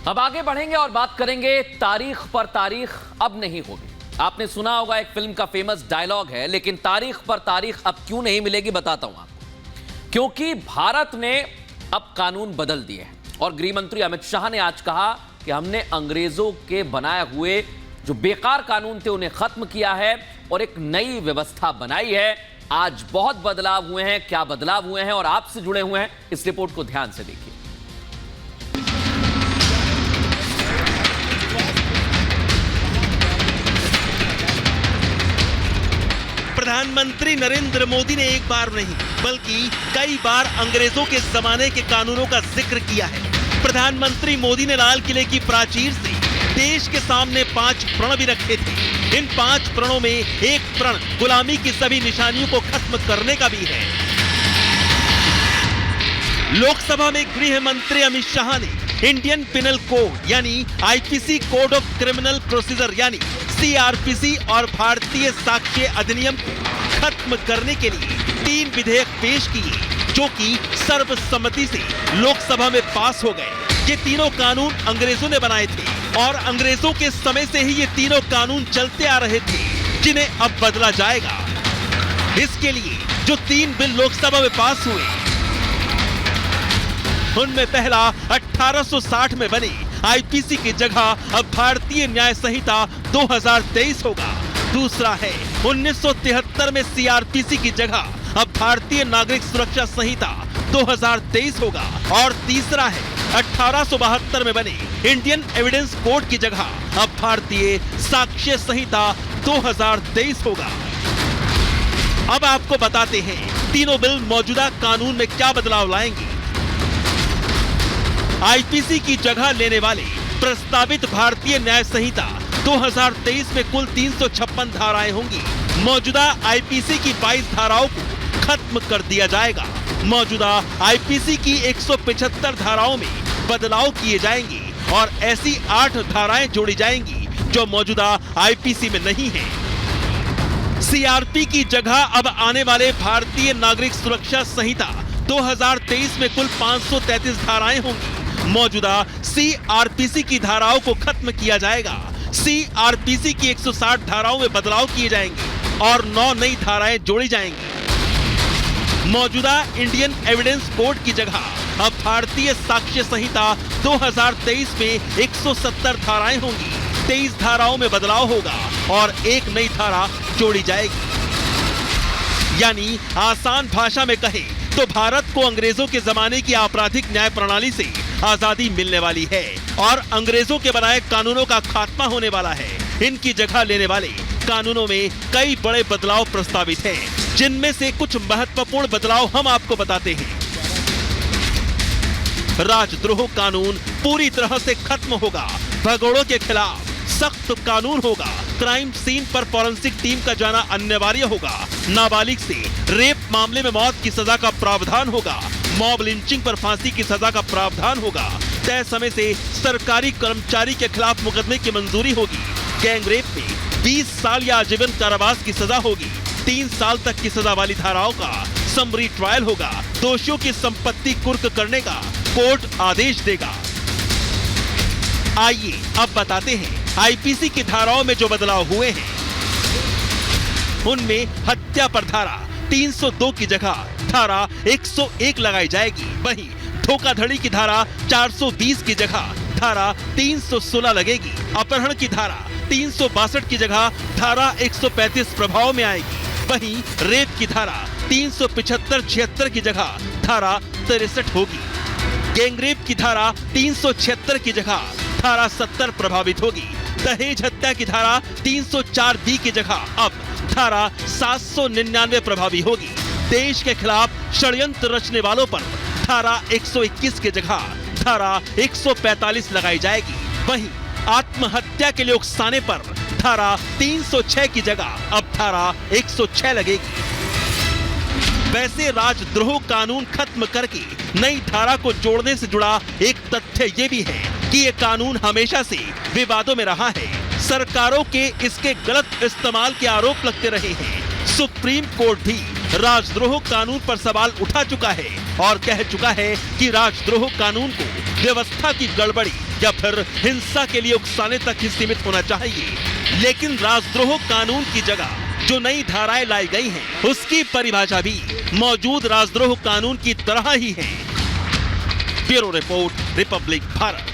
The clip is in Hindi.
अब आगे बढ़ेंगे और बात करेंगे तारीख पर तारीख अब नहीं होगी। आपने सुना होगा, एक फिल्म का फेमस डायलॉग है, लेकिन तारीख पर तारीख अब क्यों नहीं मिलेगी बताता हूं आपको। क्योंकि भारत ने अब कानून बदल दिए हैं और गृह मंत्री अमित शाह ने आज कहा कि हमने अंग्रेजों के बनाए हुए जो बेकार कानून थे उन्हें खत्म किया है और एक नई व्यवस्था बनाई है। आज बहुत बदलाव हुए हैं। क्या बदलाव हुए हैं और आपसे जुड़े हुए हैं, इस रिपोर्ट को ध्यान से देखिए। प्रधानमंत्री नरेंद्र मोदी ने एक बार नहीं बल्कि कई बार अंग्रेजों के जमाने के कानूनों का जिक्र किया है। प्रधानमंत्री मोदी ने लाल किले की प्राचीर से देश के सामने 5 प्रण भी रखे थे। इन 5 प्रणों में एक प्रण गुलामी की सभी निशानियों को खत्म करने का भी है। लोकसभा में गृह मंत्री अमित शाह ने इंडियन पिनल कोड यानी IPC code of criminal procedure यानी सीआरपीसी और भारतीय साक्ष्य अधिनियम को खत्म करने के लिए 3 विधेयक पेश किए, जो कि सर्वसम्मति से लोकसभा में पास हो गए। ये तीनों कानून अंग्रेजों ने बनाए थे और अंग्रेजों के समय से ही ये तीनों कानून चलते आ रहे थे, जिन्हें अब बदला जाएगा। इसके लिए जो 3 बिल लोकसभा में पास हुए, उनमें पहला 1860 में बने आईपीसी की जगह अब भारतीय न्याय संहिता 2023 होगा। दूसरा है 1973 में सीआरपीसी की जगह अब भारतीय नागरिक सुरक्षा संहिता 2023 होगा और तीसरा है 1872 में बने इंडियन एविडेंस कोड की जगह अब भारतीय साक्ष्य संहिता 2023 होगा। अब आपको बताते हैं तीनों बिल मौजूदा कानून में क्या बदलाव लाएंगे। आईपीसी की जगह लेने वाले प्रस्तावित भारतीय न्याय संहिता 2023 में कुल 356 धाराएं होंगी। मौजूदा आईपीसी की 22 धाराओं को खत्म कर दिया जाएगा। मौजूदा आईपीसी की 175 धाराओं में बदलाव किए जाएंगे और ऐसी 8 धाराएं जोड़ी जाएंगी जो मौजूदा आईपीसी में नहीं है। सीआरपी की जगह अब आने वाले भारतीय नागरिक सुरक्षा संहिता 2023 में कुल 533 धाराएं होंगी। मौजूदा सीआरपीसी की धाराओं को खत्म किया जाएगा। सीआरपीसी की 160 धाराओं में बदलाव किए जाएंगे और 9 नई धाराएं जोड़ी जाएंगी। मौजूदा इंडियन एविडेंस कोड की जगह अब भारतीय साक्ष्य संहिता 2023 में 170 धाराएं होंगी। 23 धाराओं में बदलाव होगा और एक नई धारा जोड़ी जाएगी। यानी आसान भाषा में कहें तो भारत को अंग्रेजों के जमाने की आपराधिक न्याय प्रणाली से आजादी मिलने वाली है और अंग्रेजों के बनाए कानूनों का खात्मा होने वाला है। इनकी जगह लेने वाले कानूनों में कई बड़े बदलाव प्रस्तावित हैं, जिनमें से कुछ महत्वपूर्ण बदलाव हम आपको बताते हैं। राजद्रोह कानून पूरी तरह से खत्म होगा। भगोड़ों के खिलाफ सख्त कानून होगा। क्राइम सीन पर फॉरेंसिक टीम का जाना अनिवार्य होगा। नाबालिग से रेप मामले में मौत की सजा का प्रावधान होगा। मॉब लिंचिंग पर फांसी की सजा का प्रावधान होगा। तय समय से सरकारी कर्मचारी के खिलाफ मुकदमे की मंजूरी होगी। गैंग रेप में 20 साल या आजीवन कारावास की सजा होगी। 3 साल तक की सजा वाली धाराओं का समरी ट्रायल होगा। दोषियों की संपत्ति कुर्क करने का कोर्ट आदेश देगा। आइए अब बताते हैं आईपीसी की धाराओं में जो बदलाव हुए हैं। उनमें हत्या पर धारा 302 की जगह धारा 101 लगाई जाएगी। वहीं धोखाधड़ी की धारा 420 की जगह धारा 316 लगेगी। अपहरण की धारा 362 की जगह धारा 135 प्रभाव में आएगी। वहीं रेप की धारा 375-76 की जगह धारा 63 होगी। गैंगरेप की धारा 376 की जगह धारा 70 प्रभावित होगी। दहेज हत्या की धारा 304 बी की जगह अब धारा 799 प्रभावी होगी। देश के खिलाफ षड्यंत्र रचने वालों पर धारा 121 की जगह धारा 145 लगाई जाएगी। वहीं आत्महत्या के लिए उकसाने पर धारा 306 की जगह अब धारा 106 लगेगी। वैसे राजद्रोह कानून खत्म करके नई धारा को जोड़ने से जुड़ा एक तथ्य ये भी है कि ये कानून हमेशा से विवादों में रहा है। सरकारों के इसके गलत इस्तेमाल के आरोप लगते रहे हैं। सुप्रीम कोर्ट भी राजद्रोह कानून पर सवाल उठा चुका है और कह चुका है कि राजद्रोह कानून को व्यवस्था की गड़बड़ी या फिर हिंसा के लिए उकसाने तक ही सीमित होना चाहिए। लेकिन राजद्रोह कानून की जगह जो नई धाराएं लाई गई हैं, उसकी परिभाषा भी मौजूद राजद्रोह कानून की तरह ही है। Bureau report, Republic Bharat.